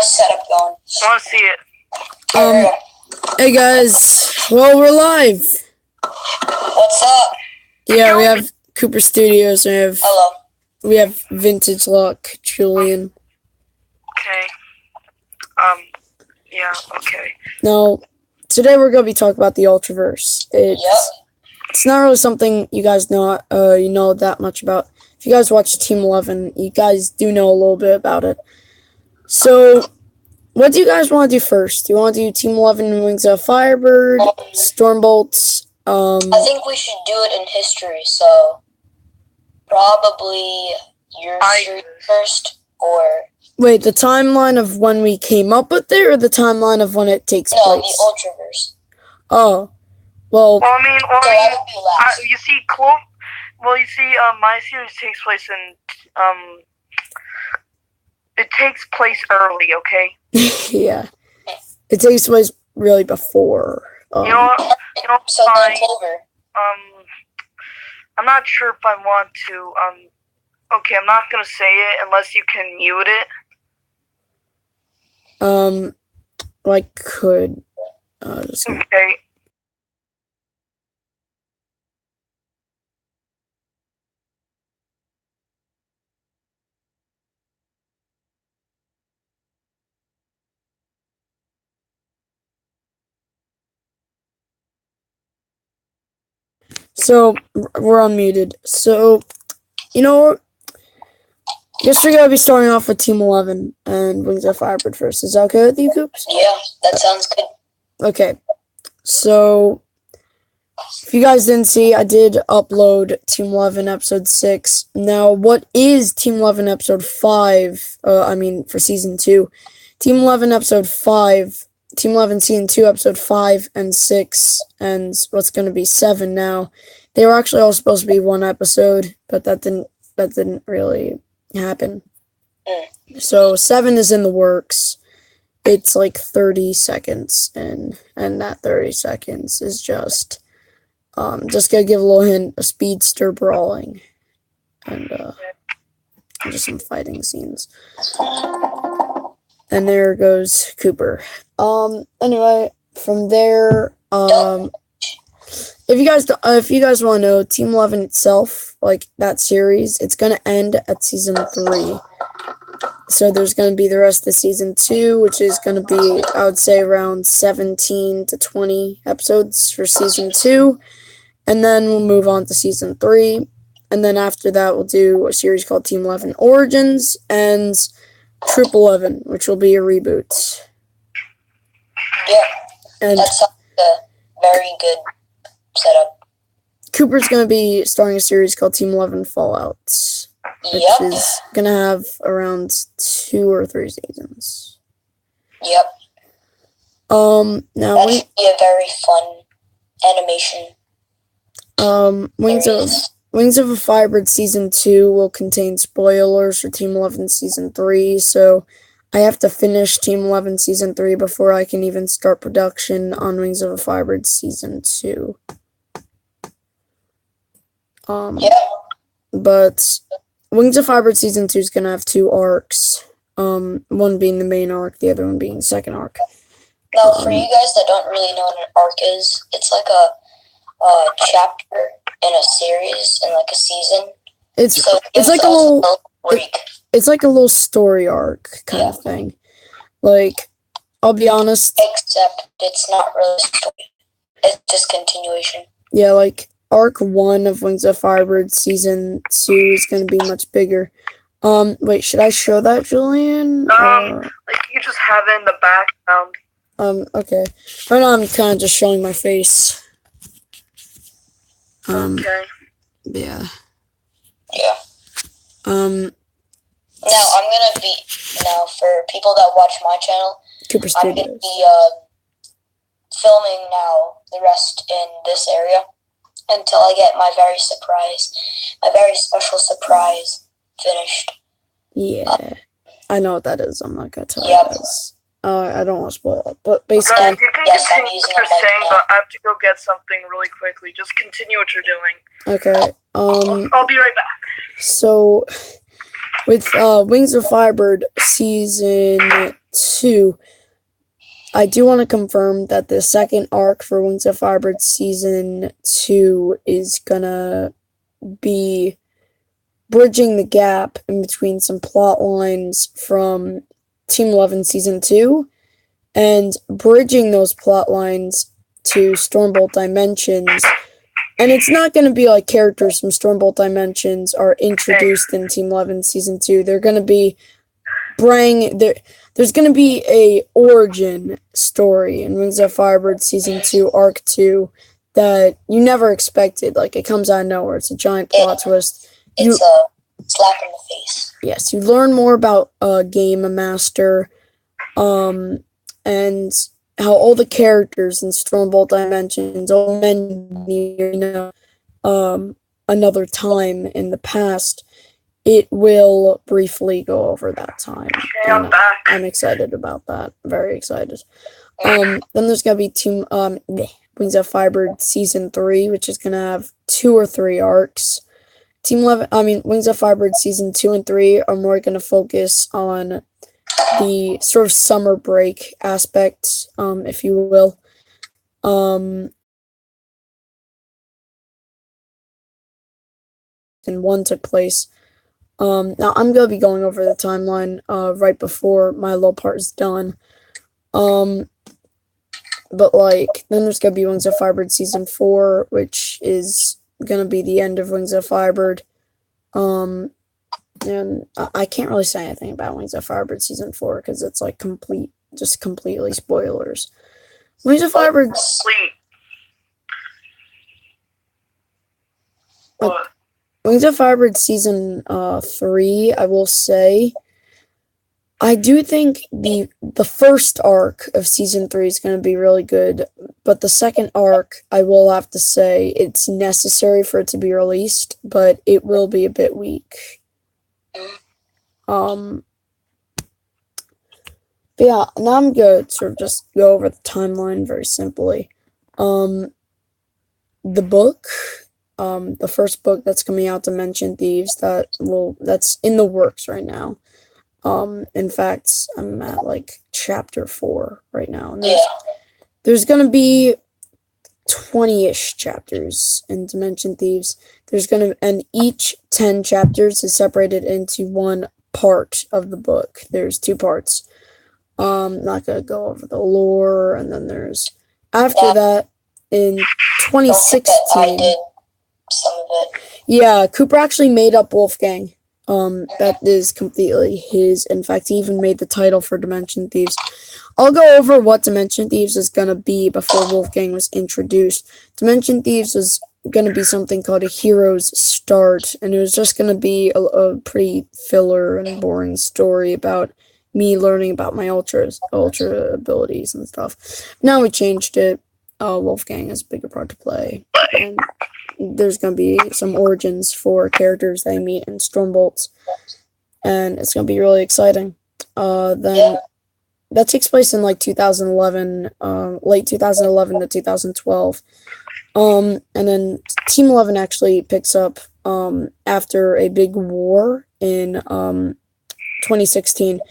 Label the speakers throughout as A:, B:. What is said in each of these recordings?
A: How's setup going?
B: I want to see it.
C: Hey guys, well, we're live.
A: What's up?
C: Yeah, we have Cooper Studios and
A: Hello.
C: we have Vintage Luck, Julian.
B: Okay. Yeah, okay.
C: Now, today we're going to be talking about the Ultraverse. It's not really something you guys know that much about. If you guys watch Team 11, you guys do know a little bit about it. So, what do you guys want to do first? Do you want to do Team 11 Wings of Firebird, Stormbolts?
A: I think we should do it in history, so probably your series first, or...
C: Wait, the timeline of when we came up with it, or the timeline of when it takes place?
A: No, the Ultraverse.
C: Oh, well...
B: you see, my series takes place in, it takes place early, okay?
C: Yeah. It takes place really before.
B: So
A: that's over.
B: I'm not sure if I want to, okay, I'm not gonna say it unless you can mute it.
C: I could,
B: Okay.
C: So, we're unmuted. So, you know what? Guess we're going to be starting off with Team 11 and Wings of Firebird first. Is that okay with you, Coops?
A: Yeah, that sounds good.
C: Okay. So, if you guys didn't see, I did upload Team 11 Episode 6. Now, what is Team 11 Episode 5? For Season 2. Team 11 Episode 5... Team 11 Season 2, Episode 5 and 6, and what's going to be 7 now. They were actually all supposed to be one episode, but that didn't really happen. So 7 is in the works. It's like 30 seconds, and that 30 seconds is just gonna give a little hint, a speedster brawling, and just some fighting scenes. And there goes Cooper. Anyway, from there, if you guys want to know, Team 11 itself, like that series, it's gonna end at Season 3. So there's gonna be the rest of Season 2, which is gonna be, I would say, around 17 to 20 episodes for Season 2, and then we'll move on to Season 3, and then after that we'll do a series called Team 11 Origins and Troop 11, which will be a reboot.
A: Yeah,
C: and
A: that sounds like a very good setup.
C: Cooper's going to be starting a series called Team 11 Fallout, which is going to have around 2 or 3 seasons.
A: Yep.
C: Now
A: that should be a very fun animation.
C: Wings of a Firebird Season 2 will contain spoilers for Team 11 Season 3, so I have to finish Team 11 Season 3 before I can even start production on Wings of a Firebird Season 2. But Wings of Firebird Season 2 is going to have 2 arcs, one being the main arc, the other one being the second arc.
A: Now, for you guys that don't really know what an arc is, it's like a chapter in a series, in like a season. It's like a little break.
C: It's like a little story arc kind of thing. Like, I'll be honest.
A: Except it's not really a story. It's just continuation.
C: Yeah, like arc 1 of Wings of Firebird Season 2 is going to be much bigger. Wait, should I show that, Julian?
B: You just have it in the background.
C: Okay. Right now I'm kind of just showing my face.
B: Okay.
C: Yeah.
A: Yeah.
C: Now
A: for people that watch my channel,
C: Cooper Studios.
A: I'm gonna be filming now the rest in this area until I get my very special surprise finished.
C: Yeah. I know what that is. I'm not gonna tell you guys. I don't want to spoil it, but basically...
B: You can continue what you're saying, but I have to go get something really quickly. Just continue what you're doing.
C: Okay,
B: I'll be right back.
C: So, with Wings of Firebird Season 2, I do want to confirm that the second arc for Wings of Firebird Season 2 is gonna be bridging the gap in between some plot lines from Team 11 Season 2 and bridging those plot lines to Stormbolt Dimensions. And it's not going to be like characters from Stormbolt Dimensions are introduced in Team 11 Season 2. They're going to be there's going to be a origin story in Wings of Firebird Season 2, Arc 2, that you never expected. Like, it comes out of nowhere. It's a giant plot twist.
A: It's a slap in the face.
C: Yes, you learn more about Game Master, and how all the characters in Stormbolt Dimensions all many another time in the past. It will briefly go over that time.
B: I'm back.
C: I'm excited about that. Very excited. Then there's gonna be Wings of Firebird Season 3, which is gonna have 2 or 3 arcs. Wings of Firebird Season 2 and 3 are more gonna focus on the sort of summer break aspect, if you will. And one took place. Now I'm gonna be going over the timeline right before my little part is done. But like, then there's gonna be Wings of Firebird Season 4, which is gonna be the end of Wings of Firebird. And I can't really say anything about Wings of Firebird Season 4 because it's like completely spoilers. Wings of Firebird. Wings of Firebird Season 3, I will say, I do think the first arc of Season 3 is going to be really good, but the second arc, I will have to say, it's necessary for it to be released, but it will be a bit weak. But yeah, now I'm going to sort of just go over the timeline very simply. The book, the first book that's coming out, Dimension Thieves, that's in the works right now. In fact, I'm at like chapter 4 right now. And there's gonna be 20-ish chapters in Dimension Thieves. And each 10 chapters is separated into one part of the book. There's 2 parts. Not gonna go over the lore, and then there's after that in 2016.
A: I did some of it.
C: Yeah, Cooper actually made up Wolfgang. That is completely his. In fact, he even made the title for Dimension Thieves. I'll go over what Dimension Thieves is gonna be before Wolfgang was introduced. Dimension Thieves was gonna be something called a Hero's Start, and it was just gonna be a pretty filler and boring story about me learning about my ultra abilities and stuff. Now we changed it. Wolfgang has a bigger part to play, and there's going to be some origins for characters they meet in Stormbolts, and it's going to be really exciting. Then that takes place in like 2011, late 2011 to 2012. And then Team 11 actually picks up after a big war in 2016.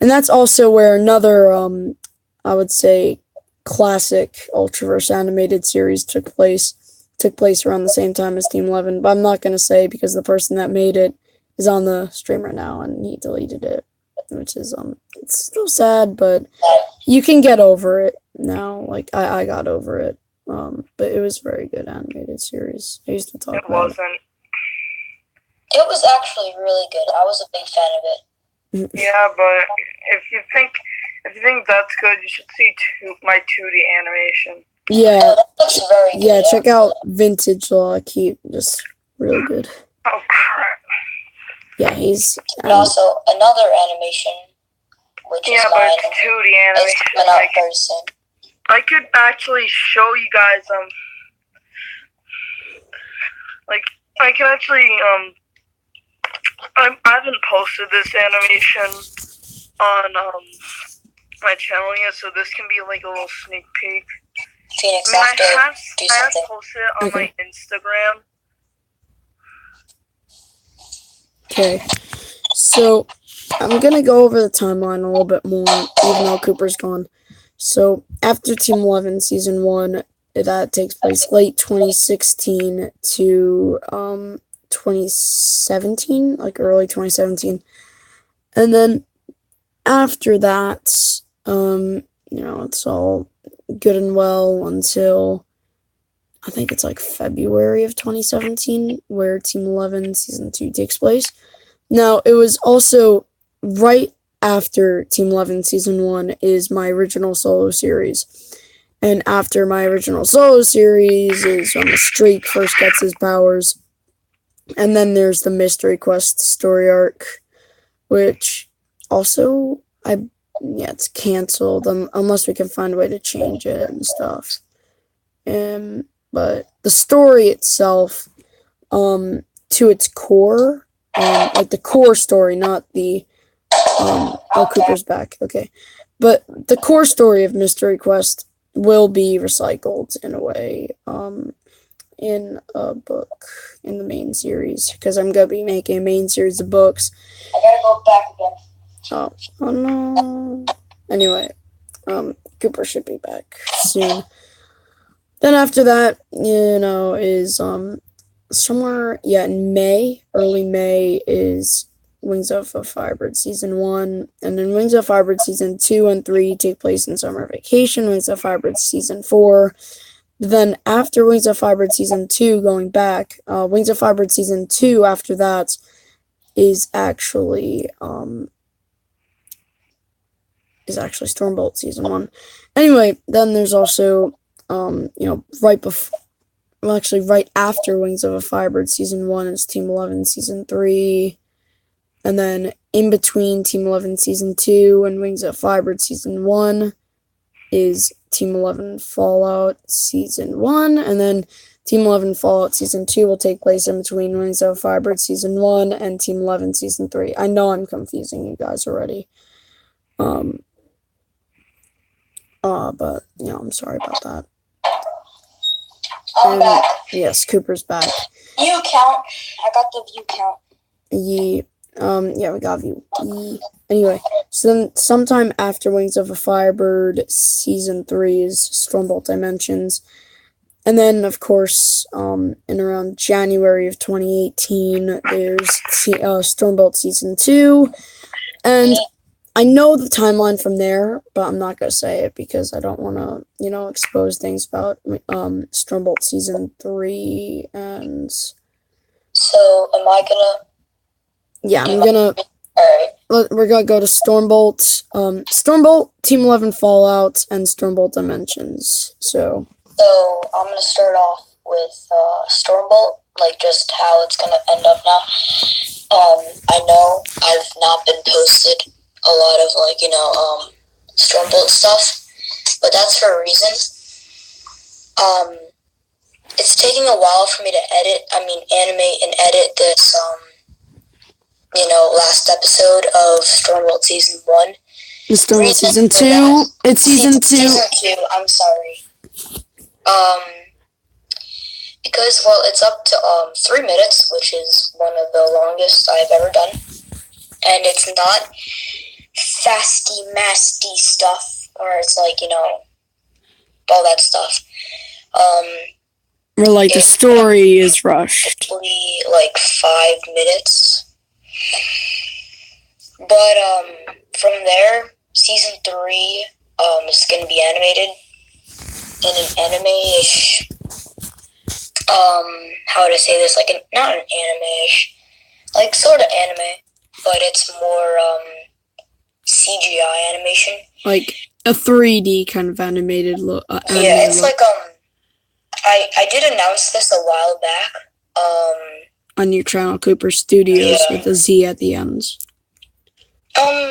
C: And that's also where another, I would say, classic Ultraverse animated series took place around the same time as Team 11, but I'm not going to say because the person that made it is on the stream right now and he deleted it, which is, it's still sad, but you can get over it now. Like, I got over it, but it was a very good animated series. I used to talk about it.
A: It was actually really good. I was a big fan of it.
B: Yeah, but if you think that's good, you should see my 2D animation.
C: Yeah,
A: that looks very good.
C: Yeah, check out Vintage Law. Just really good.
B: Oh crap!
C: Yeah, he's.
A: And also another animation, which is
B: but
A: mine,
B: it's 2D animation.
A: is coming out very soon.
B: I could actually show you guys I can actually I haven't posted this animation on my channel yet, so this can be like a little sneak peek.
A: Phoenix,
B: I
A: have to do
B: have
A: something.
B: posted it on my Instagram.
C: Okay, so I'm gonna go over the timeline a little bit more, even though Cooper's gone. So after Team 11 Season 1, that takes place late 2016 to 2017, like early 2017. And then after that, it's all good and well until I think it's like February of 2017, where Team 11 Season 2 takes place. Now, it was also right after Team 11 Season 1 is my original solo series. And after my original solo series is when the Streak first gets his powers. And then there's the Mystery Quest story arc, which also, it's canceled unless we can find a way to change it and stuff. But the story itself, to its core, like the core story, not the, Cooper's back, okay. But the core story of Mystery Quest will be recycled in a way, in a book, in the main series, because I'm going to be making a main series of books.
A: I gotta go back again.
C: Oh no. Anyway, Cooper should be back soon. Then after that, is, somewhere, in May, early May, is Wings of a Firebird Season 1, and then Wings of Firebird Season 2 and 3 take place in summer vacation, Wings of Firebird Season 4. Then after Wings of Firebird Season 2, going back, Wings of Firebird Season 2 after that is actually Stormbolt Season 1. Anyway, then there's also, right after Wings of a Firebird Season 1 is Team 11 Season 3. And then in between Team 11 Season 2 and Wings of Firebird Season 1 is Team 11 Fallout Season 1. And then Team 11 Fallout Season 2 will take place in between Wings of Firebird Season 1 and Team 11 Season 3. I know I'm confusing you guys already. But, I'm sorry about that.
A: I'm back.
C: Yes, Cooper's back.
A: View count. I got the view count.
C: We got view. Anyway, so then sometime after Wings of a Firebird Season 3 is Stormbolt Dimensions. And then, of course, in around January of 2018, there's Stormbolt Season 2. And I know the timeline from there, but I'm not going to say it because I don't want to, expose things about Stormbolt Season 3 and...
A: So, am I gonna...
C: Yeah, I'm gonna...
A: Alright.
C: We're gonna go to Stormbolt, Team 11 Fallout, and Stormbolt Dimensions, So,
A: I'm gonna start off with Stormbolt, just how it's gonna end up now. I know I've not been posted a lot of, Stormbolt stuff, but that's for a reason. It's taking a while for me to animate and edit this, last episode of Stormbolt Season 1.
C: Stormbolt Season 2? It's Season 2.
A: Season 2, I'm sorry. Because, it's up to 3 minutes, which is one of the longest I've ever done. And it's not fasty-masty stuff, or it's all that stuff.
C: Or the story is rushed.
A: 5 minutes. But, from there, Season 3, is going to be animated in an anime-ish, how would I say this? Not an anime-ish, sort of anime, but it's more, CGI animation.
C: Like a 3D kind of animated look.
A: Yeah, it's I did announce this a while back.
C: On your channel, Cooper Studios, with a Z at the end.
A: How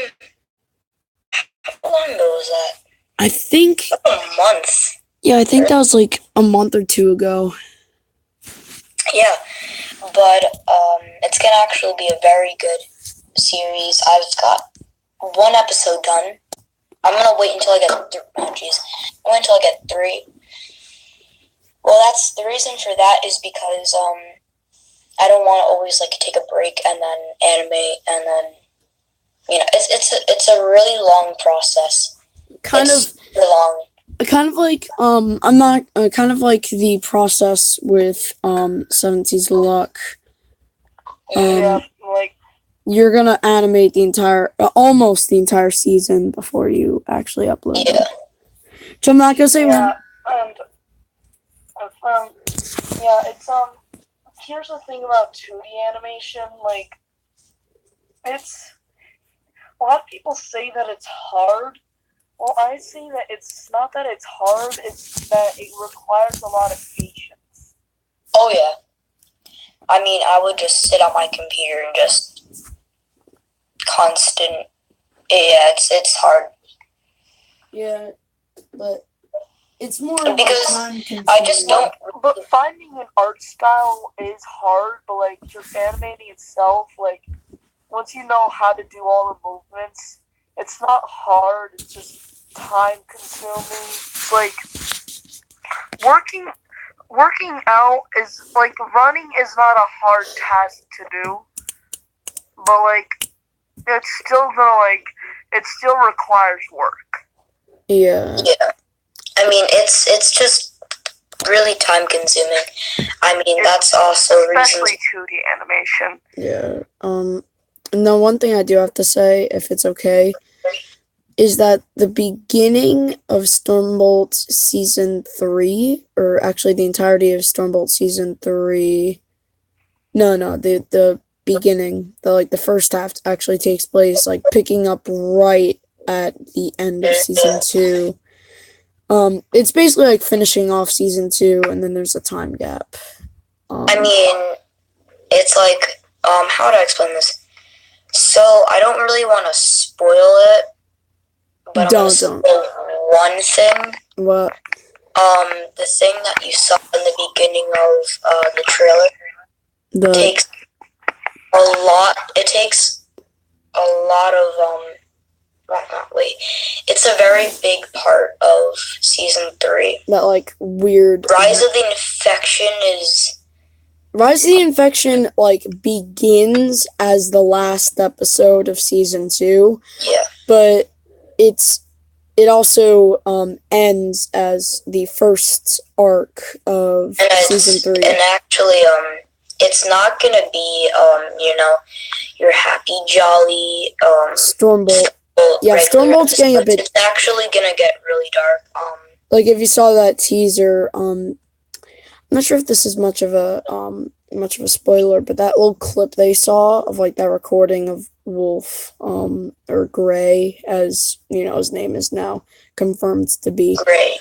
A: long ago was that?
C: I think...
A: a month.
C: Yeah, I think that was a month or two ago.
A: Yeah, but it's gonna actually be a very good series. I've got 1 episode done. I'm gonna wait until I get I'll wait until I get 3. Well, that's the reason for that is because I don't want to always take a break and then animate and then it's a really long process. It's long.
C: Kind of like I'm not kind of like the process with 70's Luck.
B: Yeah, like
C: You're gonna animate the entire almost the entire season before you actually upload
A: Yeah.
C: them. So I'm not gonna say
B: yeah, and yeah, it's here's the thing about 2D animation, like it's a lot of people say that it's hard. Well, I say that it's not that it's hard, it's that it requires a lot of patience.
A: Oh yeah. I mean, I would just sit on my computer and just constant. Yeah, it's hard.
C: Yeah, but it's more
A: because
C: time-consuming.
A: I just don't.
B: But finding an art style is hard, but like just animating itself, like once you know how to do all the movements, it's not hard, it's just time consuming. It's like working out is like running is not a hard task to do, but like it's still it still requires work.
C: Yeah.
A: Yeah. I mean, it's just really time consuming. I mean, that's also
B: especially
A: reasons.
B: 2D animation.
C: Yeah. Now, one thing I do have to say, if it's okay, is that the beginning of Stormbolt Season 3, or actually the entirety of Stormbolt Season 3, the beginning, the first half actually takes place, like, picking up right at the end of Season 2. It's basically like finishing off Season 2, and then there's a time gap.
A: I mean, it's like, how would I explain this? So, I don't really want to spoil it, but I'm going to spoil one thing.
C: What?
A: The thing that you saw in the beginning of the trailer takes a lot. It takes a lot of It's a very big part of Season 3.
C: That like weird
A: Rise of the Infection is.
C: Rise of the Infection, like, begins as the last episode of Season 2.
A: Yeah.
C: But it also ends as the first arc of Season 3.
A: And actually, it's not gonna be, your happy, jolly,
C: Stormbolt. Yeah, Stormbolt's getting a bit.
A: It's actually gonna get really dark.
C: Like, if you saw that teaser, I'm not sure if this is much of a spoiler, but that little clip they saw of like that recording of Wolf, or Gray, as you know his name is now confirmed to be
A: Gray.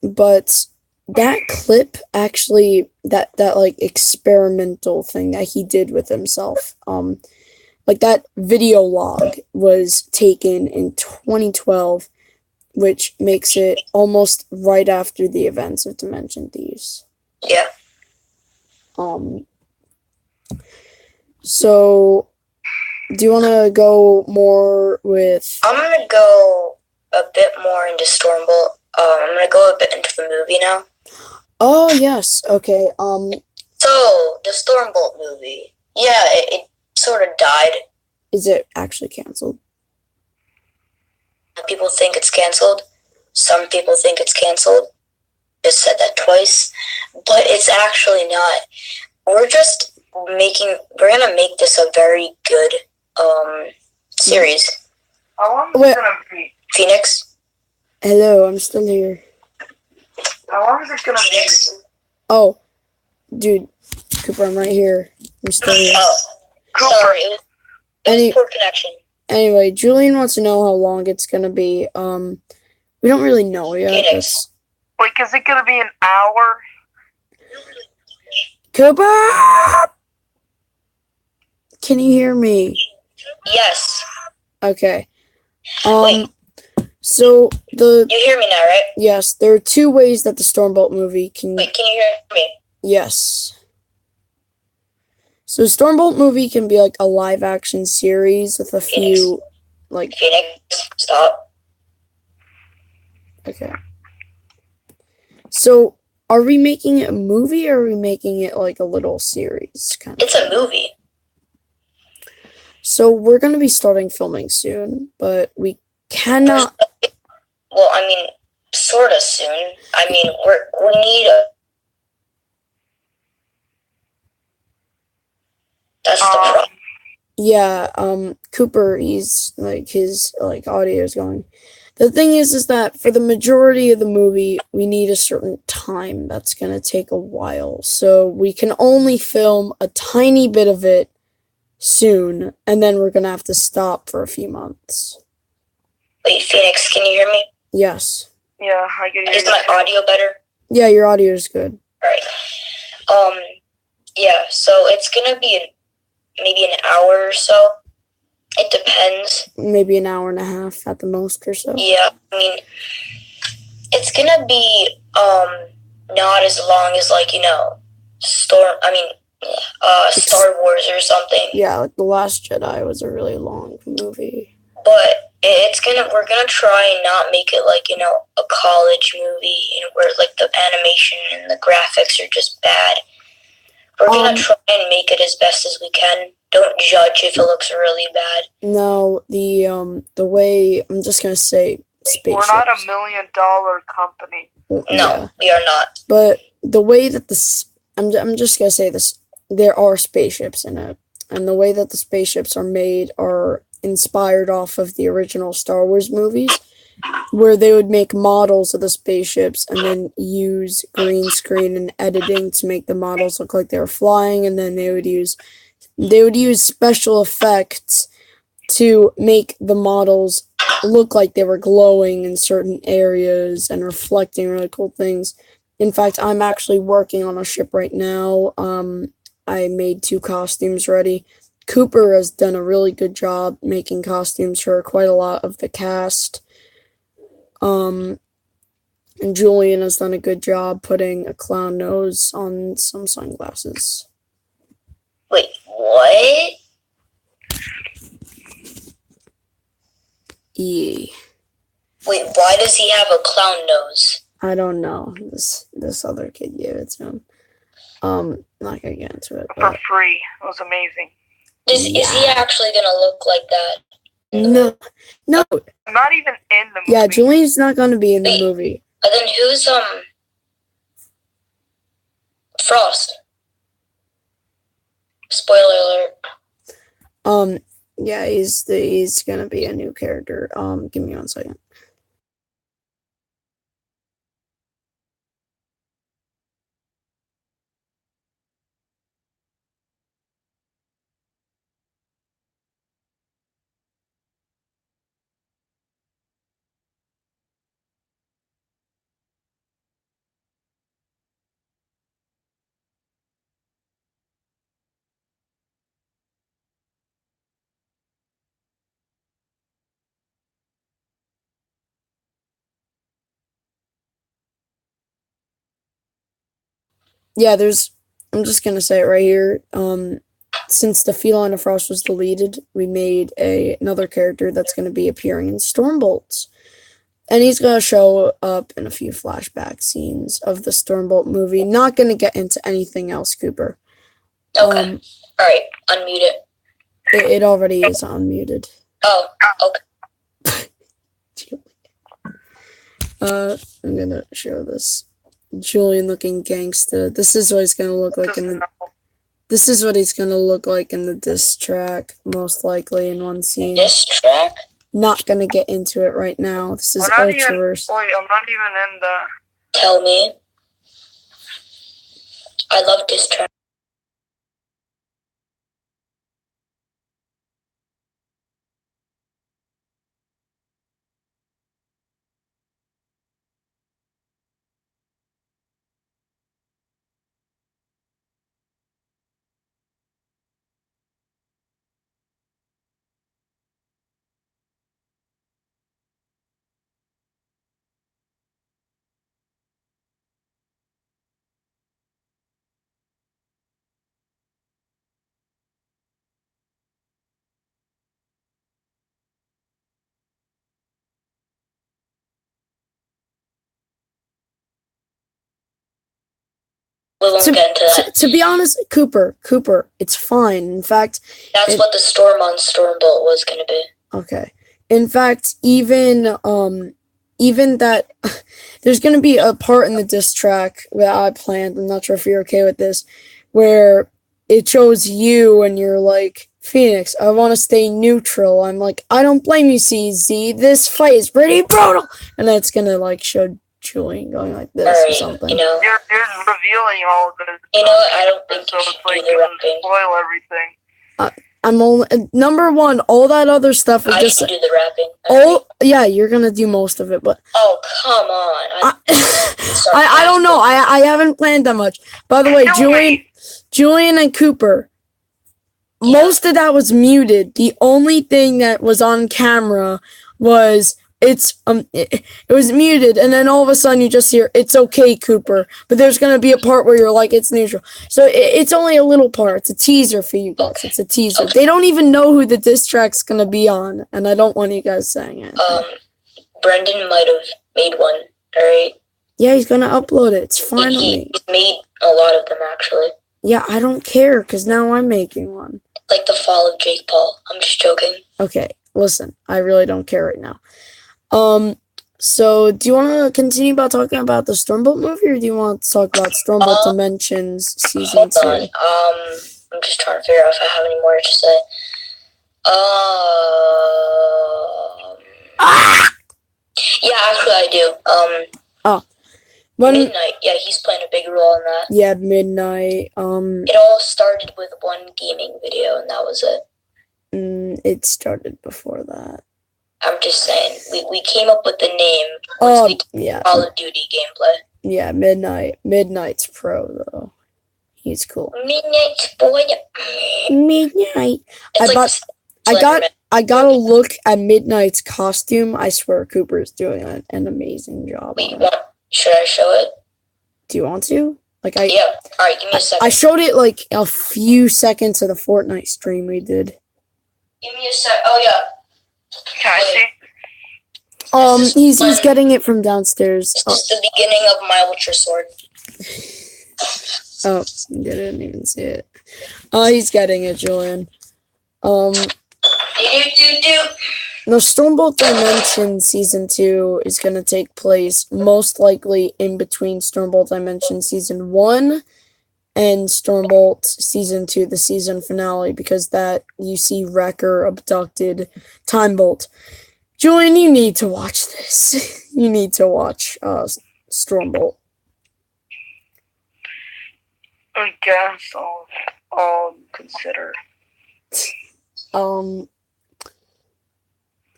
C: But that clip actually, that like experimental thing that he did with himself, like that video log was taken in 2012. Which makes it almost right after the events of Dimension Thieves.
A: Yeah.
C: So, do you want to go more with...
A: I'm going to go a bit more into Stormbolt. I'm going to go a bit into the movie now.
C: Oh, yes. Okay.
A: So, the Stormbolt movie. Yeah, it sort of died.
C: Is it actually canceled?
A: People think it's canceled. Some people think it's canceled. Just said that twice. But it's actually not. We're gonna make this a very good series.
B: How long is it gonna be?
A: Phoenix?
C: Hello, I'm still here.
B: How long is it gonna be?
C: Oh, dude, Cooper, I'm right here. I'm still here.
A: Oh, sorry, it was poor connection.
C: Anyway, Julian wants to know how long it's gonna be. We don't really know yet.
B: Like, is it gonna be an hour?
C: Cooper! Can you hear me?
A: Yes.
C: Okay.
A: Wait.
C: So
A: You hear me now, right?
C: Yes, there are two ways that the Stormbolt movie can...
A: Wait, can you hear me?
C: Yes. So Stormbolt movie can be like a live action series with a few like...
A: Phoenix, stop.
C: Okay. So are we making it a movie or are we making it like a little series kind of?
A: It's a movie.
C: So we're gonna be starting filming soon, but we cannot.
A: Well, I mean, sort of soon. I mean, we need a. That's the problem.
C: Yeah, Cooper, he's like his like audio is going. The thing is that for the majority of the movie, we need a certain time that's gonna take a while. So we can only film a tiny bit of it soon, and then we're gonna have to stop for a few months.
A: Wait, Phoenix, can you hear me?
C: Yes.
B: Yeah, I can hear
A: Is
B: you.
A: my audio better?
C: Yeah, your audio is good.
A: Alright. Yeah, so it's gonna be maybe an hour or so. It depends.
C: Maybe an hour and a half at the most or so.
A: Yeah, I mean, it's gonna be not as long as like Star Wars or something.
C: Yeah, like The Last Jedi was a really long movie.
A: But we're gonna try and not make it like a college movie, where like the animation and the graphics are just bad. We're gonna try and make it as best as we can. Don't judge if it looks really bad.
C: No, the way I'm just gonna say spaceships.
B: We're not $1 million company.
A: No,
C: Yeah.
A: we are not.
C: But the way that I'm just gonna say this, there are spaceships in it, and the way that the spaceships are made are inspired off of the original Star Wars movies, where they would make models of the spaceships and then use green screen and editing to make the models look like they were flying, and then they would use special effects to make the models look like they were glowing in certain areas and reflecting really cool things. In fact, I'm actually working on a ship right now. I made 2 costumes ready. Cooper has done a really good job making costumes for quite a lot of the cast. And Julian has done a good job putting a clown nose on some sunglasses.
A: Wait, what?
C: Yeah.
A: Wait, why does he have a clown nose?
C: I don't know. This other kid gave it to him. Not gonna get into it.
B: For free. It was amazing.
A: Is he actually gonna look like that?
C: No.
B: Not even in the movie.
C: Yeah, Julian's not gonna be in the movie.
A: And then who's Frost? Spoiler alert.
C: Yeah, he's gonna be a new character. Give me 1 second. Yeah, I'm just gonna say it right here. Since the Feline of Frost was deleted, we made another character that's gonna be appearing in Stormbolts. And he's gonna show up in a few flashback scenes of the Stormbolt movie. Not gonna get into anything else, Cooper.
A: Okay. Alright, unmute it.
C: It already is unmuted.
A: Oh, okay.
C: I'm gonna show this. Julian looking gangsta. This is what he's gonna look like in the. This is what he's gonna look like in the diss track, most likely in one scene.
A: Diss track?
C: Not gonna get into it right now. This is Ultraverse.
B: I'm not even in the.
A: Tell me. I love diss track. we won't get into that.
C: To be honest, Cooper, it's fine. In fact,
A: That's what the storm on Stormbolt was going to be.
C: okay. In fact, even that there's going to be a part in the diss track that I planned. I'm not sure if you're okay with this, where it shows you and you're like, Phoenix, I want to stay neutral. I'm like, I don't blame you, CZ. This fight is pretty brutal, and then it's gonna like show Julian going like this or something.
B: You're revealing all of this.
A: I don't think
B: so
A: you
B: it's
A: should
B: like
A: do the
B: gonna
A: rapping.
B: spoil everything.
C: I'm only number one. All that other stuff is
A: I
C: just
A: should do the rapping.
C: yeah. You're gonna do most of it, but
A: Oh, come on.
C: I don't know. I haven't planned that much. By the way, Julian and Cooper. Most of that was muted. The only thing that was on camera was it was muted, and then all of a sudden you just hear "It's okay, Cooper." But there's gonna be a part where you're like, "It's neutral." So it's only a little part. It's a teaser for you guys. It's a teaser.
A: Okay.
C: They don't even know who the diss track's gonna be on, and I don't want you guys saying it.
A: Brendan might have made one. All right.
C: Yeah, he's gonna upload it. It's finally.
A: He made a lot of them actually.
C: Yeah, I don't care because now I'm making one.
A: Like the fall of Jake Paul. I'm just joking.
C: Okay, listen, I really don't care right now. So do you want to continue about talking about the Stormbolt movie, or do you want to talk about Stormbolt Dimensions season
A: Hold
C: 2?
A: on. I'm just trying to figure out if I have any more to say. Yeah, actually I do. Midnight. Yeah, he's playing a big role in that.
C: Yeah, Midnight.
A: It all started with one gaming video, and that was it.
C: It started before that.
A: I'm just saying, we came up with the name.
C: Yeah.
A: Call of Duty gameplay.
C: Yeah, Midnight. Midnight's pro though. He's cool.
A: Midnight boy.
C: Midnight.
A: It's
C: I gotta look at Midnight's costume. I swear Cooper's doing an amazing job.
A: Should I show it?
C: Do you want to?
A: Yeah. Alright, give me a second.
C: I showed it like a few seconds of the Fortnite stream we did.
A: Give me a sec. Oh yeah.
B: Can I see?
C: He's getting it from downstairs.
A: This is the beginning of my Ultra Sword.
C: Oh, I didn't even see it. Oh, he's getting it, Julian. No, Stormbolt Dimension Season 2 is going to take place most likely in between Stormbolt Dimension Season 1 and Stormbolt Season 2, the season finale, because that you see Wrecker abducted Time Bolt. Julian, you need to watch this. You need to watch Stormbolt.
B: I guess I'll consider.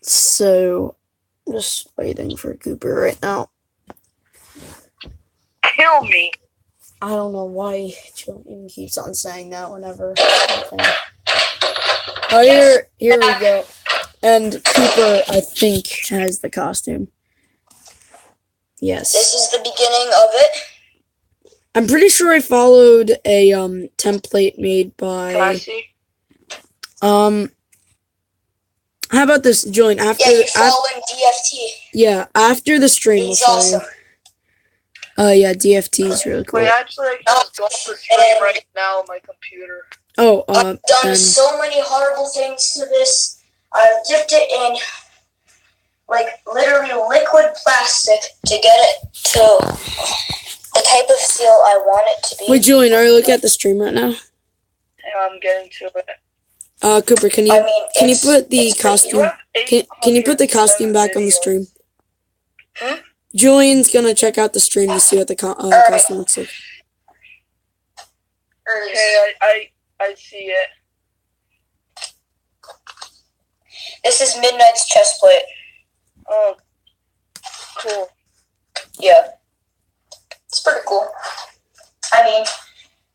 C: So, just waiting for Cooper right now.
B: Kill me.
C: I don't know why Julian keeps on saying that whenever. Oh, here we go. And Cooper, I think, has the costume. Yes.
A: This is the beginning of it.
C: I'm pretty sure I followed a template made by.
B: Can I see?
C: How about this, Julian? After
A: you're following DFT.
C: Yeah, after the stream,
A: He's
C: we'll show
A: awesome.
C: you. Yeah, DFT is really cool.
B: Wait, actually, I can just go off the stream right now on my computer.
C: Oh,
A: I've done so many horrible things to this. I've dipped it in, like, literally liquid plastic to get it to the type of seal I want it to be.
C: Wait, Julian, are you looking at the stream right now?
B: I'm getting to it.
C: Cooper, can you put the costume? Can you put the costume back on the stream? Julian's gonna check out the stream to see what the costume looks like.
B: Okay, I see it.
A: This is Midnight's chest plate.
B: Oh, cool.
A: Yeah. It's pretty cool. I mean,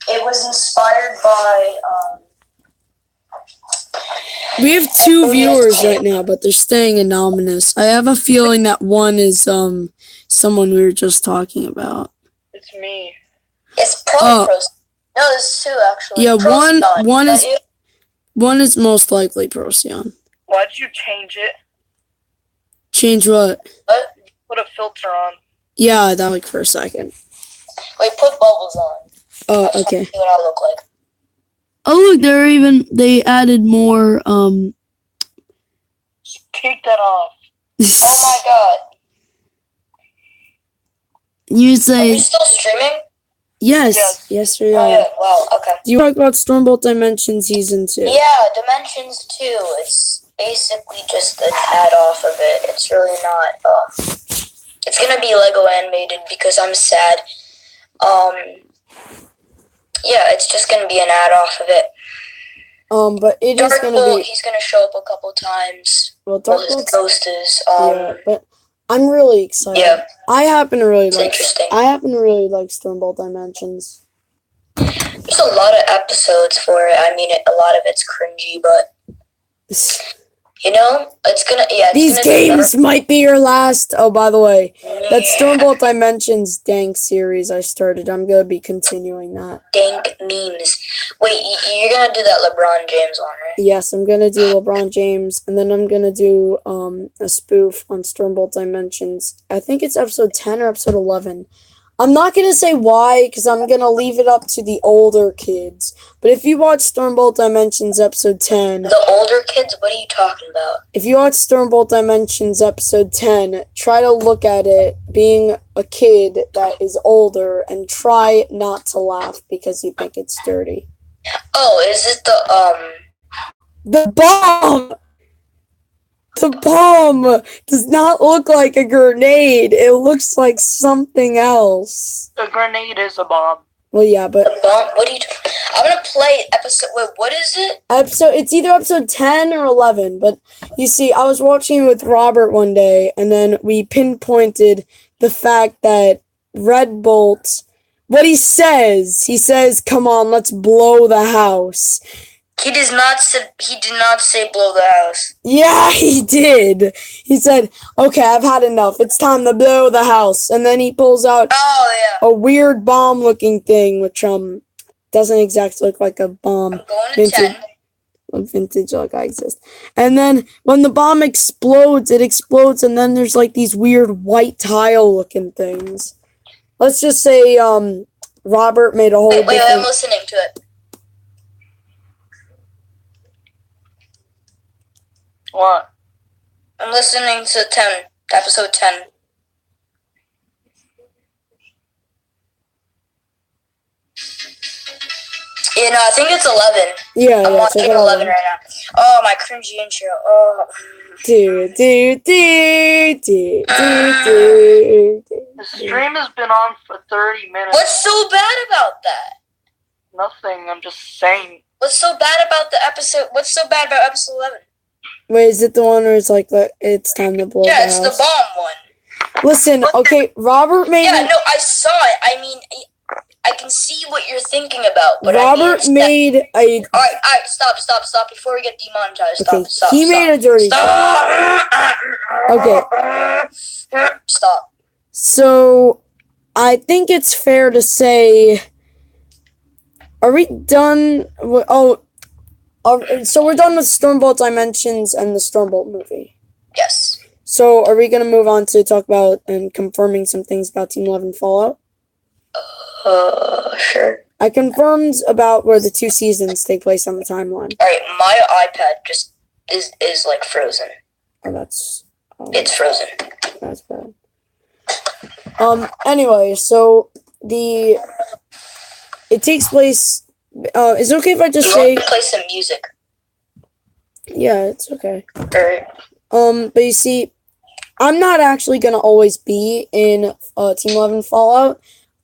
A: it was inspired by,
C: We have 2 viewers right now, but they're staying anonymous. I have a feeling that one is someone we were just talking about.
B: It's me.
A: It's probably Procyon. No, there's 2 actually.
C: Yeah,
A: Procyon.
C: one is most likely Procyon.
B: Why'd you change it?
C: Change what?
A: What?
B: Put a filter on.
C: Yeah, that like for a second.
A: Wait, put bubbles on.
C: Oh,
A: I just
C: okay.
A: want to see what I'll look like.
C: Oh, look, they added more,
B: Just take that off.
A: Oh my god.
C: You
A: Are we
C: say,
A: still streaming?
C: yes, we
A: Oh
C: are.
A: yeah, wow, okay.
C: Do you talk about Stormbolt Dimension Season 2?
A: Yeah, Dimensions 2. It's basically just an add-off of it. It's really not, it's gonna be Lego animated because I'm sad. Yeah, it's just gonna be an add-off of it.
C: But it is
A: Dark
C: gonna
A: Bolt,
C: be,
A: he's gonna show up a couple times.
C: well,
A: Well,
C: Dark
A: his
C: Bolt's,
A: ghost is,
C: yeah, but I'm really excited.
A: yeah,
C: I happen to really
A: it's interesting.
C: like Stormbolt Dimensions.
A: There's a lot of episodes for it. I mean, a lot of it's cringy, but you know, it's gonna. Yeah, it's
C: These
A: gonna
C: games might be your last. Oh, by the way,
A: be
C: that Stormbolt Dimensions dank series I started, I'm gonna be continuing that.
A: dank memes. Wait, you're gonna do that LeBron James one, right?
C: Yes, I'm gonna do LeBron James, and then I'm gonna do a spoof on Stormbolt Dimensions. I think it's episode 10 or episode 11. I'm not gonna say why, because I'm gonna leave it up to the older kids. But if you watch Stormbolt Dimensions episode 10,
A: The older kids? What are you talking about?
C: if you watch Stormbolt Dimensions episode 10, try to look at it being a kid that is older, and try not to laugh because you think it's dirty.
A: Oh, is it
C: The bomb! The bomb does not look like a grenade. It looks like something else.
B: A grenade is a bomb.
C: Well, yeah, but
A: the bomb? What are you? I'm gonna play episode. Wait, what is it?
C: it's either episode 10 or 11. But you see, I was watching with Robert one day, and then we pinpointed the fact that Red Bolt, what he says, "Come on, let's blow the house."
A: He does not say. He did not say blow the house.
C: Yeah, he did. He said, "Okay, I've had enough. It's time to blow the house." And then he pulls out
A: Oh yeah.
C: a weird bomb-looking thing, which doesn't exactly look like a bomb.
A: I'm going to
C: Vintage.
A: 10.
C: Vintage like I exist. And then when the bomb explodes, it explodes, and then there's like these weird white tile-looking things. Let's just say Robert made a whole
A: Wait, I'm
C: different.
A: listening to it.
B: What?
A: I'm listening to 10, episode 10. You know, I think it's 11.
C: Yeah,
A: I'm
C: yeah,
A: watching
C: check it
A: 11
C: out.
A: right now. Oh, my cringy intro. Oh.
C: Do.
B: The stream has been on for 30 minutes.
A: What's so bad about that?
B: Nothing, I'm just saying.
A: What's so bad about the episode? What's so bad about episode 11?
C: Wait, is it the one where it's like it's time to blow
A: Yeah,
C: the
A: it's
C: house?
A: the bomb one.
C: Listen, okay, Robert made
A: Yeah, no, I saw it. I mean, I can see what you're thinking about. But
C: Robert
A: I mean,
C: made a
A: Alright, stop. Before we get demonetized,
C: okay.
A: stop.
C: He made a dirty.
A: Stop.
C: Okay.
A: Stop.
C: So, I think it's fair to say, are we done? So we're done with Stormbolt Dimensions and the Stormbolt movie.
A: Yes.
C: So, are we gonna move on to talk about and confirming some things about Team 11 Fallout?
A: Sure.
C: I confirmed about where the 2 seasons take place on the timeline.
A: Alright, my iPad just is like frozen.
C: Oh, that's
A: It's frozen.
C: that's bad. Anyway, so it takes place. Is it okay if I just
A: You
C: say?
A: want to play some music?
C: Yeah, it's okay.
A: Alright.
C: But you see, I'm not actually gonna always be in Team 11 Fallout.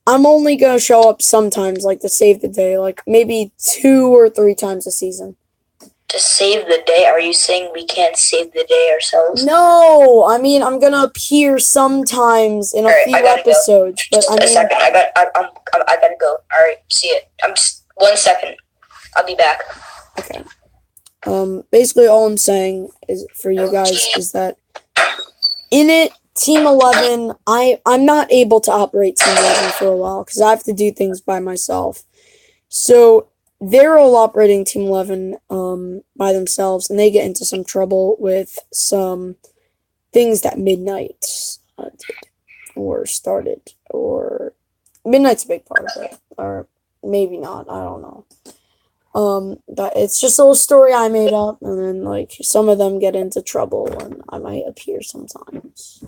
C: I'm only gonna show up sometimes, like to save the day, like maybe 2 or 3 times a season.
A: To save the day? Are you saying we can't save the day ourselves?
C: No, I mean I'm gonna appear sometimes in a
A: Alright,
C: few
A: I gotta go.
C: episodes, but
A: Just
C: I
A: a
C: mean,
A: second. I gotta go. Alright, see it. I'm just 1 second. I'll be back.
C: okay. Basically all I'm saying is for you guys is that in it, Team 11, I'm not able to operate Team 11 for a while because I have to do things by myself. So they're all operating Team 11 by themselves, and they get into some trouble with some things that Midnight did or started. Or Midnight's a big part of it. Or maybe not. I don't know. But it's just a little story I made up, and then like some of them get into trouble, and I might appear sometimes.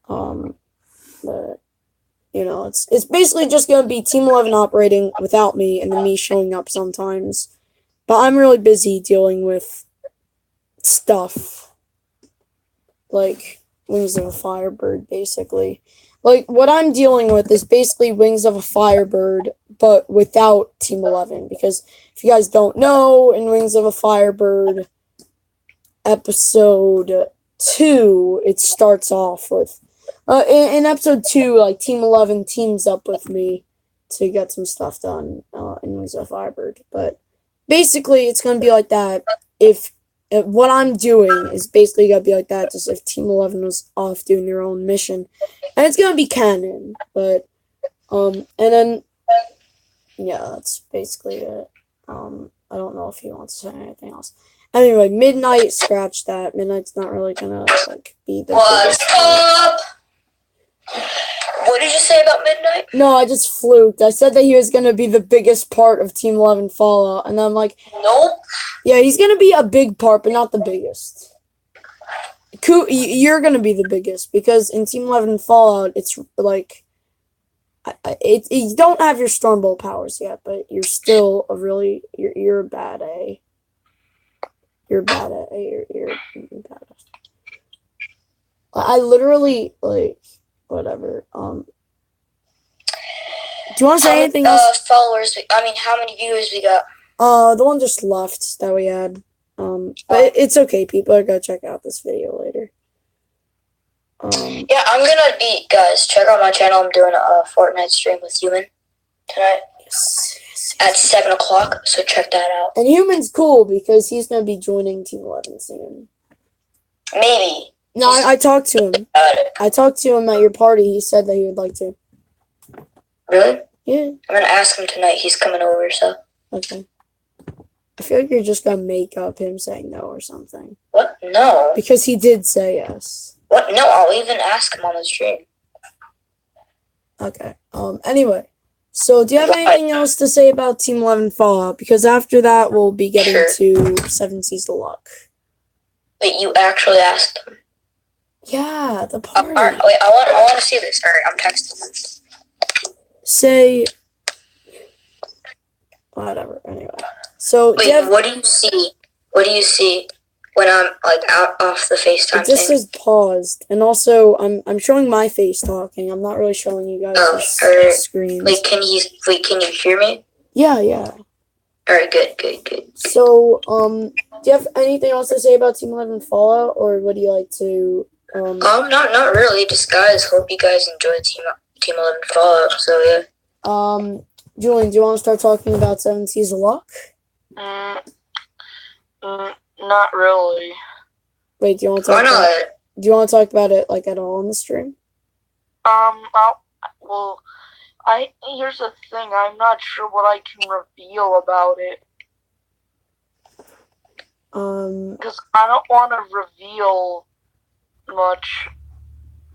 C: But you know, it's basically just gonna be Team 11 operating without me, and then me showing up sometimes. But I'm really busy dealing with stuff like Wings of a Firebird, basically. Like, what I'm dealing with is basically Wings of a Firebird, but without Team 11. Because if you guys don't know, in Wings of a Firebird, episode 2, it starts off with... in episode 2, like, Team 11 teams up with me to get some stuff done in Wings of a Firebird. But basically, it's going to be like that if what I'm doing is basically going to be like that, just if Team 11 was off doing their own mission. And it's going to be canon, but, and then, yeah, that's basically it. I don't know if he wants to say anything else. Anyway, Midnight, scratch that. Midnight's not really going to, like, be the
A: What's up? What did you say about Midnight?
C: No, I just fluked. I said that he was going to be the biggest part of Team 11 Fallout, and I'm like...
A: Nope.
C: Yeah, he's going to be a big part, but not the biggest. You're going to be the biggest, because in Team 11 Fallout, it's like... you don't have your Stormbolt powers yet, but you're still a really... You're a bad A. You're bad at A. You're bad at... I literally, like... Whatever. Do you want to say anything else?
A: Followers, how many viewers we got?
C: The one just left that we had. But it's okay. People are gonna check out this video later.
A: Yeah, I'm gonna be, guys, check out my channel. I'm doing a Fortnite stream with Human tonight.
C: Yes.
A: At 7 o'clock, so check that out.
C: And Human's cool because he's gonna be joining Team 11 soon.
A: Maybe.
C: No, I talked to him. I talked to him at your party. He said that he would like to.
A: Really?
C: Yeah.
A: I'm gonna ask him tonight. He's coming over, so.
C: Okay. I feel like you're just gonna make up him saying no or something.
A: What? No.
C: Because he did say yes.
A: What? No, I'll even ask him on the stream.
C: Okay. Anyway. So, do you have anything else to say about Team 11 Fallout? Because after that, we'll be getting to 7 Seas of Luck.
A: Wait, you actually asked him?
C: Yeah, the party.
A: Wait, I want to see this. Alright, I'm texting him.
C: Say... Whatever, anyway. So,
A: wait, what do you see? What do you see when I'm, like, out off the FaceTime
C: it just says paused. And also, I'm showing my face talking. I'm not really showing you guys screens.
A: Wait, can you hear me?
C: Yeah, yeah.
A: Alright, good.
C: So, do you have anything else to say about Team 11 Fallout, or would you like to...
A: Not really. Just, guys, hope you guys enjoyed Team 11 Fallout, so yeah.
C: Julian, do you want to start talking about 7 Seas of Luck?
B: Not really.
C: Wait, do you want to talk do you want to talk about it, like, at all on the stream?
B: Here's the thing. I'm not sure what I can reveal about it. Because I don't want to reveal much.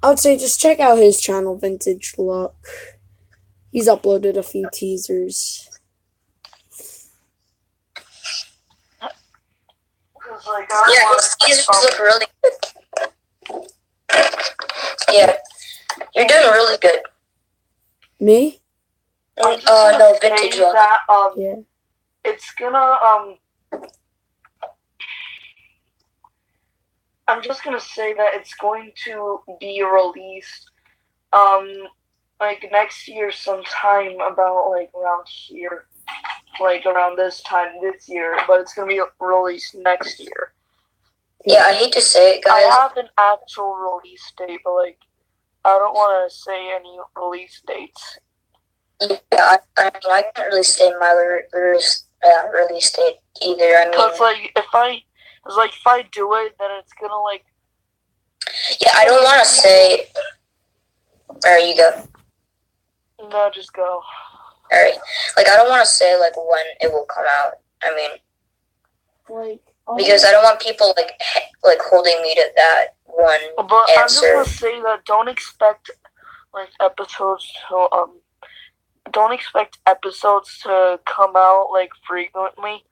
C: I would say just check out his channel, Vintage Luck. He's uploaded a few teasers.
A: Yeah, his teasers look really good. Yeah, you're doing really good.
C: Me?
A: No, Vintage Luck.
B: Yeah. It's gonna, I'm just gonna say that it's going to be released, like, next year sometime, about, like, around here. Like, around this time this year, but it's gonna be released next year.
A: Yeah, I hate to say it, guys.
B: I have an actual release date, but, like, I don't want to say any release dates.
A: Yeah, I can't really say my release date either.
B: Cause, like, if I do it, then it's gonna, like...
A: Yeah, I don't want to say... Alright, you go.
B: No, just go.
A: Alright. Like, I don't want to say, like, when it will come out. I mean...
C: Like...
A: Because I don't want people, like holding me to that one
B: but
A: answer.
B: I'm just gonna say that don't expect, like, episodes till, don't expect episodes to come out like frequently.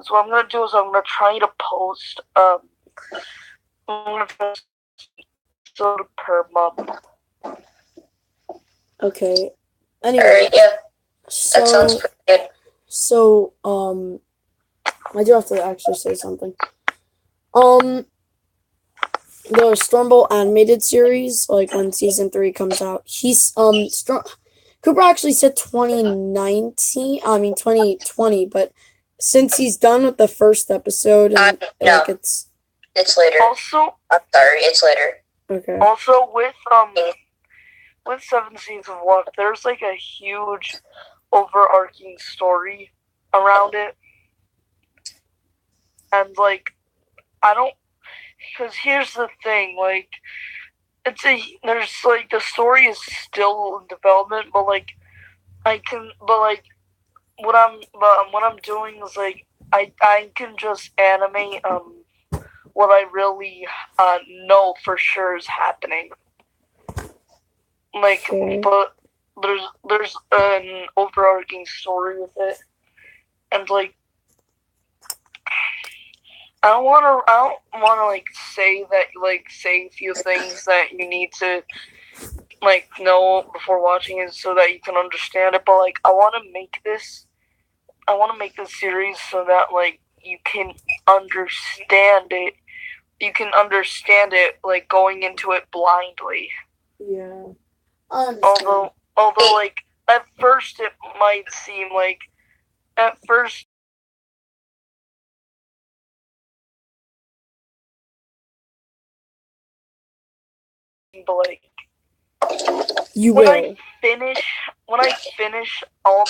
B: So what I'm gonna do is I'm gonna try to post episode per month.
C: Okay.
A: All
C: Anyway,
A: right, yeah, that sounds pretty good.
C: So, I do have to actually say something. The Stormbolt animated series, like when season 3 comes out, Cooper actually said 2020, but since he's done with the first episode and
A: No.
C: like it's
A: later.
B: Also,
A: I'm sorry, it's later.
C: okay.
B: Also, with 7 Seasons of Love, there's like a huge overarching story around it, and like I don't, because here's the thing, like there's like the story is still in development, but like what I'm doing is like I can just animate what I really know for sure is happening. Like,
C: Okay.
B: but there's an overarching story with it, and like I don't want to like say a few things that you need to like know before watching it so that you can understand it. But like I want to make this series so that like you can understand it. You can understand it like going into it blindly.
C: Yeah. I understand.
B: Although like at first it might seem like but like
C: You
B: when
C: will.
B: I finish all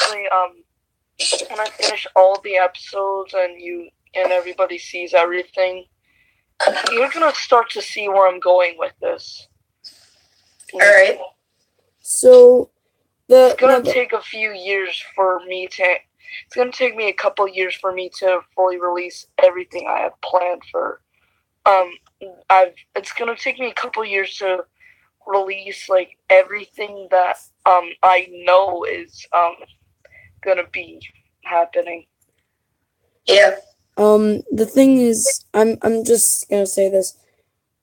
B: the episodes and everybody sees everything, you're gonna start to see where I'm going with this.
A: All right.
C: So
B: It's gonna take a few years for me to. It's gonna take me a couple years for me to fully release everything I have planned for. It's gonna take me a couple years to release like everything that I know is gonna be happening.
A: Yeah.
C: The thing is, I'm just gonna say this.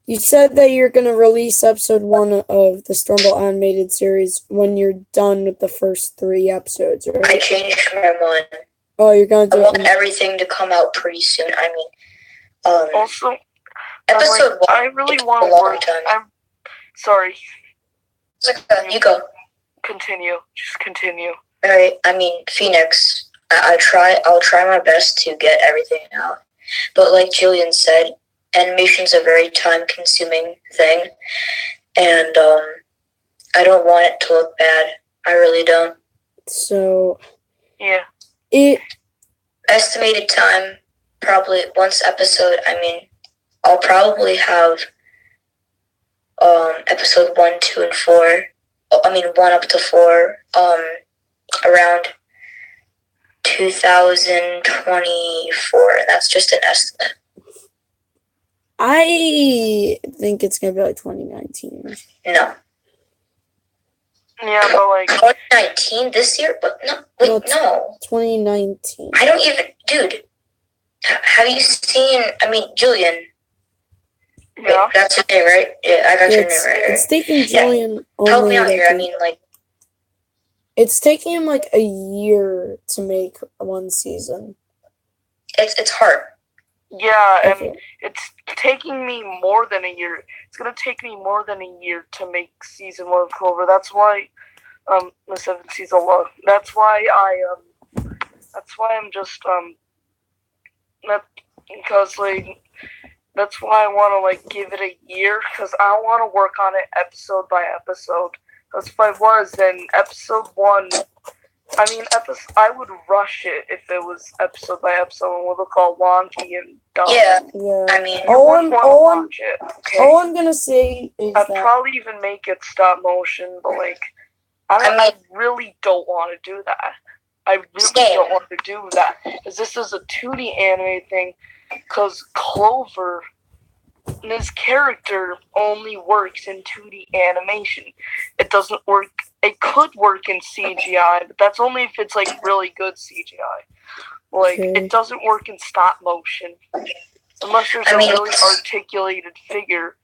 C: You said that you're gonna release episode 1 of the Stormbolt animated series when you're done with the first 3 episodes, right?
A: I changed my mind.
C: Oh, you're gonna do
A: I
C: it.
A: want everything to come out pretty soon. I mean,
B: Also,
A: episode 1.
B: I really want to work. I'm sorry.
A: You go.
B: Continue. Just continue.
A: All right. I mean, Phoenix. I'll try my best to get everything out. But like Julian said, animation's a very time-consuming thing, and I don't want it to look bad. I really don't.
C: So
B: yeah,
A: estimated time probably once episode. I mean, I'll probably have episode 1, 2, and 4. I mean 1 up to 4. Around 2024, and that's just an estimate.
C: I think it's gonna be like 2019.
A: No.
B: Yeah, but like
A: 2019 this year, but no. Wait, no.
C: 2019.
A: I don't even, dude. Have you seen? I mean, Julian.
B: Yeah.
A: Wait, that's your name, right? Yeah, I got your name right.
C: It's taking Julian.
A: Yeah. Help me out here. I mean, like.
C: It's taking him like a year to make 1 season.
A: It's hard.
B: Yeah, and it's taking me more than a year. It's gonna take me more than a year to make season 1 of Clover. That's why, the 7 season love. That's why I'm just that's why I want to like give it a year, because I want to work on it episode by episode. Because if I was, then episode 1. I would rush it if it was episode by episode and would look all wonky and dumb.
A: Yeah.
C: I
A: mean,
C: all I'm gonna say is
B: I'd probably even make it stop motion, but like, I really don't want to do that. I really don't want to do that, because this is a 2D anime thing. Because Clover, this character only works in 2D animation. It doesn't work it could work in CGI, but that's only if it's like really good CGI. Like
C: Okay.
B: it doesn't work in stop motion unless there's a really articulated figure.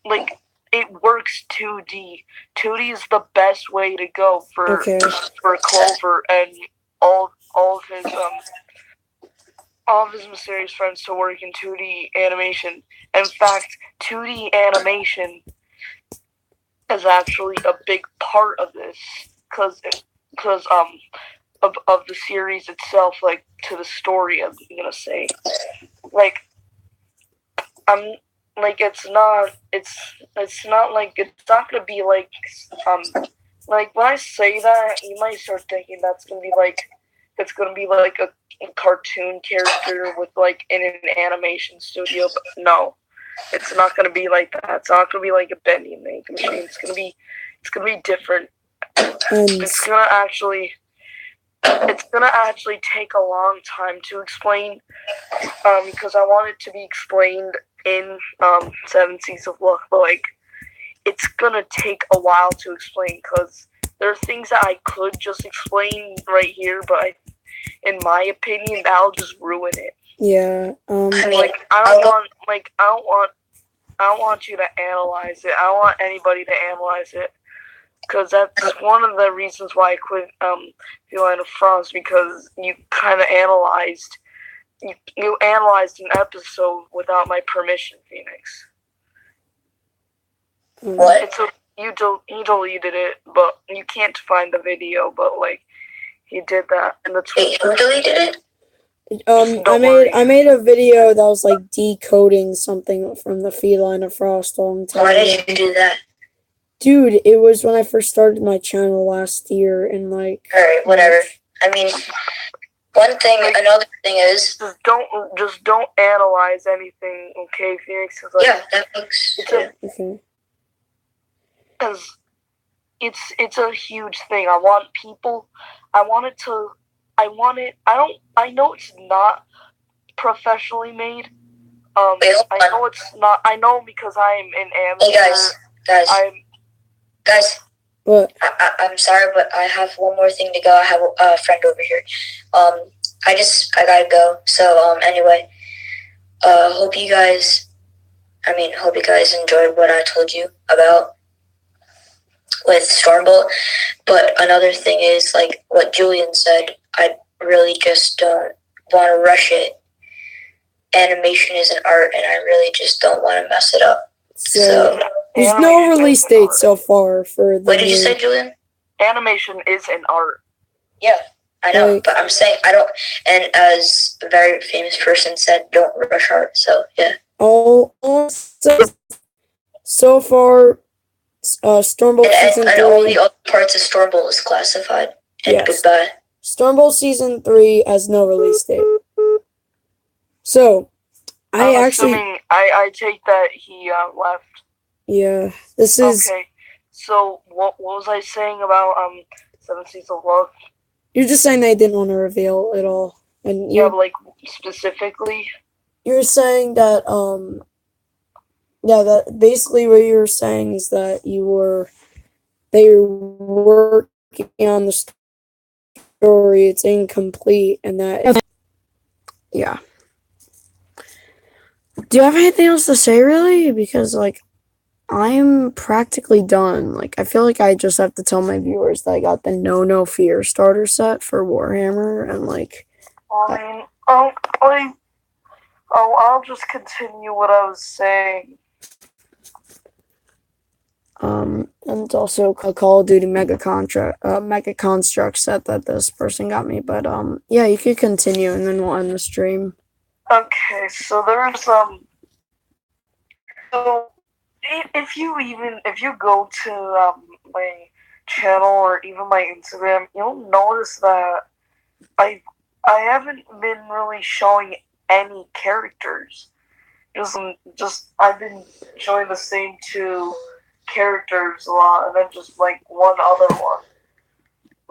B: Like it works 2D. 2D is the best way to go for Clover and all of his mysterious friends to work in 2D animation. In fact, 2D animation is actually a big part of this because of the series itself, like to the story. I'm gonna say, like, I'm like it's not gonna be like when I say that you might start thinking that's gonna be like a cartoon character with like in an animation studio, but no, it's not gonna be like that. It's not gonna be like a Bendy make machine. It's gonna be different. It's gonna actually take a long time to explain, because I want it to be explained in 7 Seas of Luck, but like it's gonna take a while to explain because there are things that I could just explain right here, but in my opinion, that'll just ruin it.
C: Yeah.
B: Like I don't want you to analyze it. I don't want anybody to analyze it. Because that's one of the reasons why I quit Line of Frost, because you kind of analyzed you analyzed an episode without my permission, Phoenix.
A: What?
B: You deleted it, but you can't find the video. But like, he did that, and that's
A: Wait, who deleted it?
C: I made a video that was like decoding something from the Feline of Frost a long time
A: Why
C: ago.
A: did you do that?
C: Dude, it was when I first started my channel last year, and like.
A: Alright, whatever. I mean, another thing is.
B: Just don't analyze anything, okay, Phoenix? Like,
A: yeah, that makes.
C: Okay.
B: Because it's a huge thing. I know it's not professionally made. I know because I'm an amateur.
A: Hey guys.
C: What?
A: I'm sorry, but I have one more thing to go. I have a friend over here. I gotta go. So, anyway, hope you guys enjoyed what I told you about with Stormbolt. But another thing is, like what Julian said, I really just don't want to rush it. Animation is an art, and I really just don't want to mess it up. So
C: there's no release date so far for the.
A: What did you say, Julian?
B: Animation is an art.
A: Yeah, I know, but I'm saying I don't. And as a very famous person said, don't rush art. So yeah.
C: So far, Stormbolt season 3
A: and all the other parts of Stormbolt is classified. And yes. Goodbye.
C: Stormbolt season 3 has no release date. So, I
B: take that he left.
C: Yeah, this is.
B: Okay, so what was I saying about 7 Seas of Love?
C: You're just saying they didn't want to reveal it all, and
B: but like specifically.
C: You're saying that that basically what you're saying is that they were working on the story, it's incomplete, and that yeah. Do you have anything else to say, really? Because like, I'm practically done. Like, I feel like I just have to tell my viewers that I got the No Fear starter set for Warhammer, and like.
B: I mean, I'll just continue what I was saying.
C: And also a Call of Duty Mega Construct set that this person got me. But yeah, you could continue, and then we'll end the stream.
B: Okay, so there's so if you go to my channel or even my Instagram, you'll notice that I haven't been really showing any characters. Just I've been showing the same 2 characters a lot, and then just like one other one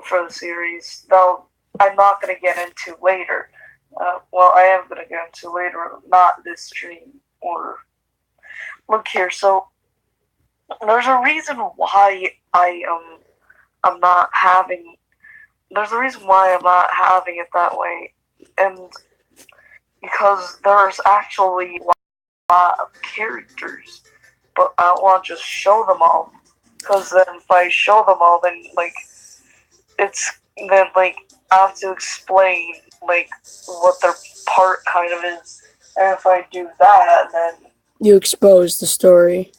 B: for the series. Though I'm not gonna get into later. Well, I am gonna get into later, not this stream. Or look here. So there's a reason why I'm not having. There's a reason why I'm not having it that way, and because there's actually a lot of characters, but I don't want to just show them all. Because then if I show them all, then like I have to explain like what their part kind of is, and if I do that, then
C: You expose the story.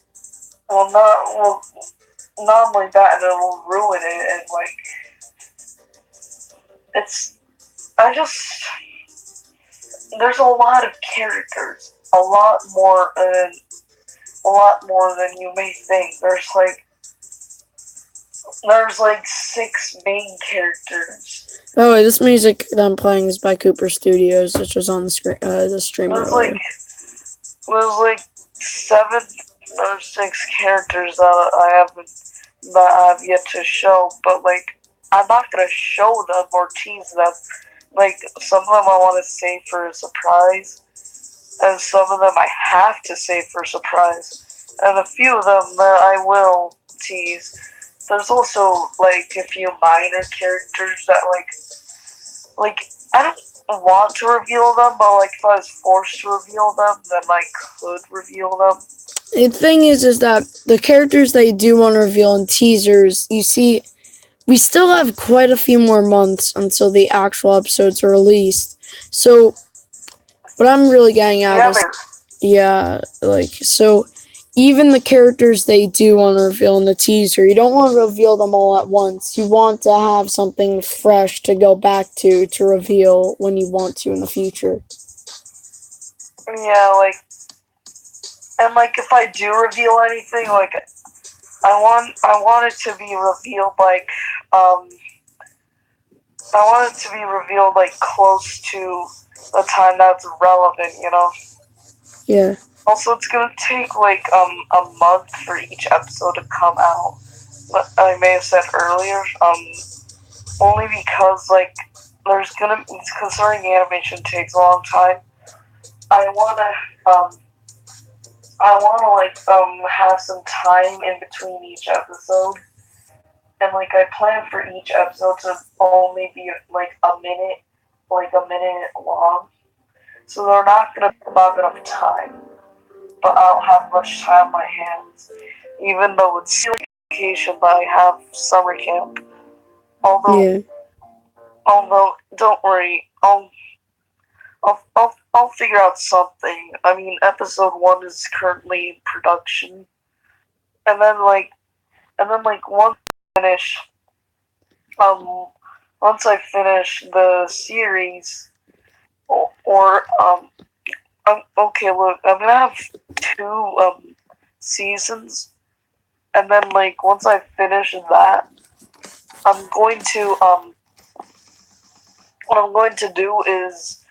B: not like that, and it'll ruin it, and like it's I just there's a lot of characters, a lot more than you may think. There's like 6 main characters.
C: Oh, this music that I'm playing is by Cooper Studios, which was on the screen, the stream earlier.
B: There's like 7 or 6 characters that I have yet to show, but like I'm not gonna show them or tease them. Like some of them I want to save for a surprise, and some of them I have to save for a surprise, and a few of them that I will tease. There's also like a few minor characters that like I don't want to reveal them, but like if I was forced to reveal them, then I could reveal them.
C: The thing is that the characters they do want to reveal in teasers, you see, we still have quite a few more months until the actual episodes are released. So, what I'm really getting at is, so even the characters they do want to reveal in the teaser, you don't want to reveal them all at once. You want to have something fresh to go back to reveal when you want to in the future.
B: Yeah, and if I do reveal anything, I want it to be revealed close to the time that's relevant, you know?
C: Yeah.
B: Also, it's gonna take a month for each episode to come out. But I may have said earlier, only because considering animation takes a long time. I wanna have some time in between each episode, and I plan for each episode to only be a minute long, so they're not gonna have enough time. But I don't have much time on my hands, even though it's vacation. But I have summer camp. Although don't worry, I'll figure out something. I mean, episode 1 is currently in production, and then once I finish the series, okay, look, I'm gonna have 2 seasons, and then once I finish that, I'm going to what I'm going to do is,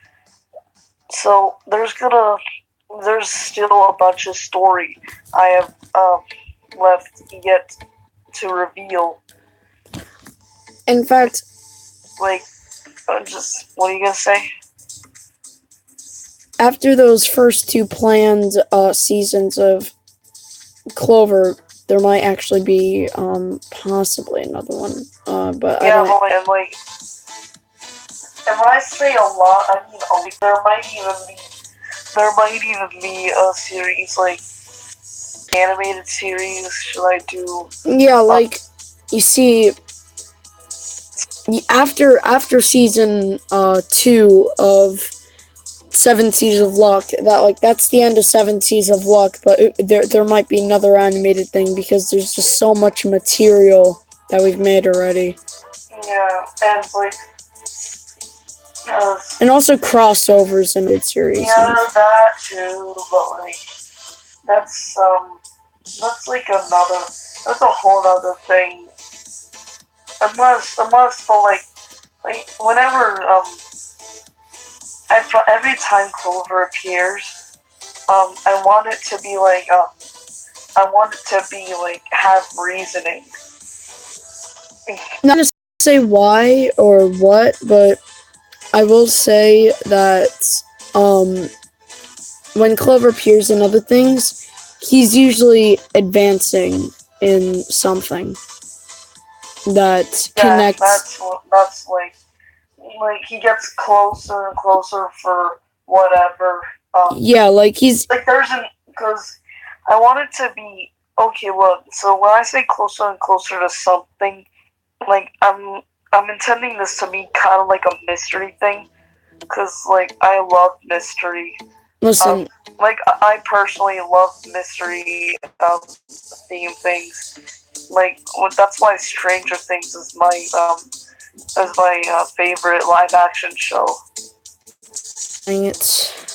B: so there's still a bunch of story I have left yet to reveal.
C: In fact,
B: what are you gonna say?
C: After those first 2 planned seasons of Clover, there might actually be possibly another one. But
B: yeah,
C: I don't.
B: And when I say a lot, I mean there might even be a series animated series. Should I do?
C: Yeah, you see, after season 2 of 7 Seas of Luck, that's the end of 7 Seas of Luck, but there might be another animated thing because there's just so much material that we've made already.
B: Yeah,
C: and also crossovers in mid series.
B: Yeah, that too, but that's a whole other thing. Unless whenever every time Clover appears, I want it to be have reasoning.
C: Not to say why or what, but I will say that when Clover appears in other things, he's usually advancing in something that connects.
B: That's like he gets closer and closer for whatever.
C: Yeah, like he's
B: like there's an because I want it to be okay. Look, so when I say closer and closer to something, like I'm intending this to be kind of like a mystery thing, because like I love mystery.
C: listen.
B: Like I personally love mystery theme things. Like that's why Stranger Things is my favorite live action show.
C: Dang it.